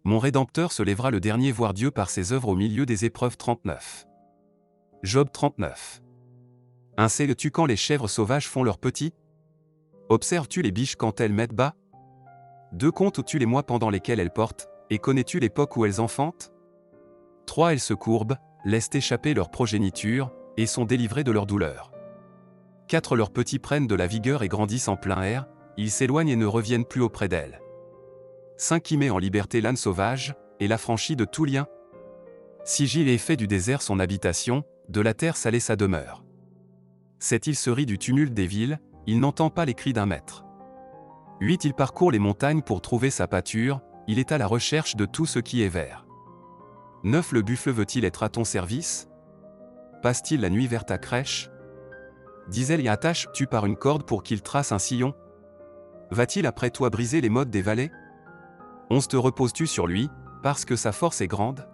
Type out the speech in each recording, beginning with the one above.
Mon Rédempteur se lèvera le dernier voir Dieu par ses œuvres au milieu des épreuves 39. Job 39. Sais-tu quand les chèvres sauvages font leurs petits? Observes-tu les biches quand elles mettent bas? Comptes-tu les mois pendant lesquels elles portent, et connais-tu l'époque où elles enfantent? 3. Elles se courbent, laissent échapper leur progéniture, et sont délivrées de leur douleur. 4. Leurs petits prennent de la vigueur et grandissent en plein air, ils s'éloignent et ne reviennent plus auprès d'elles. 5. Qui met en liberté l'âne sauvage, et l'affranchit de tout lien? 6. Il fait du désert son habitation, de la terre salée sa demeure. 7. Il se rit du tumulte des villes, il n'entend pas les cris d'un maître. 8. Il parcourt les montagnes pour trouver sa pâture, il est à la recherche de tout ce qui est vert. 9. Le buffle veut-il être à ton service? Passe-t-il la nuit vers ta crèche? 10. Y attaches-tu par une corde pour qu'il trace un sillon? Va-t-il après toi briser les mottes des vallées? 11. Te reposes-tu sur lui, parce que sa force est grande?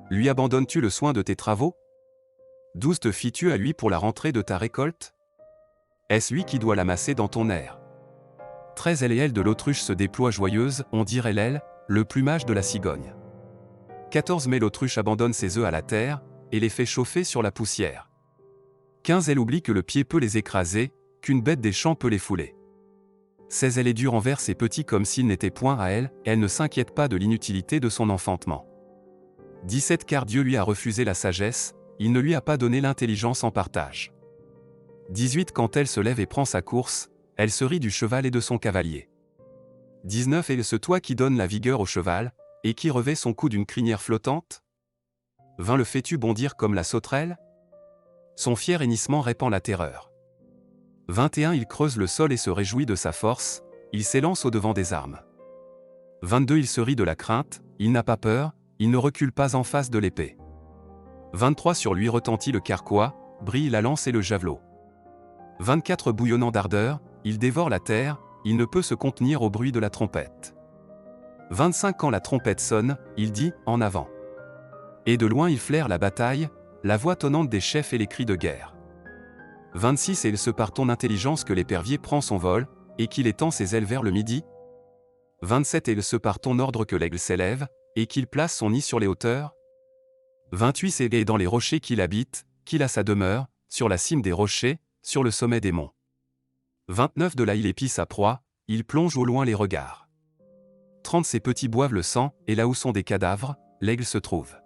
Lui abandonnes-tu le soin de tes travaux? 12. Te fies-tu à lui pour la rentrée de ta récolte? Est-ce lui qui doit l'amasser dans ton aire? 13. Elle et elle de l'autruche se déploient joyeuse, on dirait l'aile, le plumage de la cigogne. 14. Mais l'autruche abandonne ses œufs à la terre, et les fait chauffer sur la poussière. 15. Elle oublie que le pied peut les écraser, qu'une bête des champs peut les fouler. 16. Elle est dure envers ses petits comme s'ils n'étaient point à elle, elle ne s'inquiète pas de l'inutilité de son enfantement. 17. Car Dieu lui a refusé la sagesse, il ne lui a pas donné l'intelligence en partage. 18. Quand elle se lève et prend sa course, elle se rit du cheval et de son cavalier. 19. Et ce toi qui donne la vigueur au cheval, et qui revêt son cou d'une crinière flottante? 20. Le fais-tu bondir comme la sauterelle? Son fier hennissement répand la terreur. 21. Il creuse le sol et se réjouit de sa force, il s'élance au-devant des armes. 22. Il se rit de la crainte, il n'a pas peur, il ne recule pas en face de l'épée. 23. Sur lui retentit le carquois, brille la lance et le javelot. 24. Bouillonnant d'ardeur, il dévore la terre, il ne peut se contenir au bruit de la trompette. 25. Quand la trompette sonne, il dit « En avant ». Et de loin il flaire la bataille, la voix tonnante des chefs et les cris de guerre. 26. Et il se par ton intelligence que l'épervier prend son vol, et qu'il étend ses ailes vers le midi. 27. Et il se par ton ordre que l'aigle s'élève, et qu'il place son nid sur les hauteurs. 28. C'est dans les rochers qu'il habite, qu'il a sa demeure, sur la cime des rochers, sur le sommet des monts. 29. De là il épie sa proie, il plonge au loin les regards. 30. Ses petits boivent le sang, et là où sont des cadavres, l'aigle se trouve.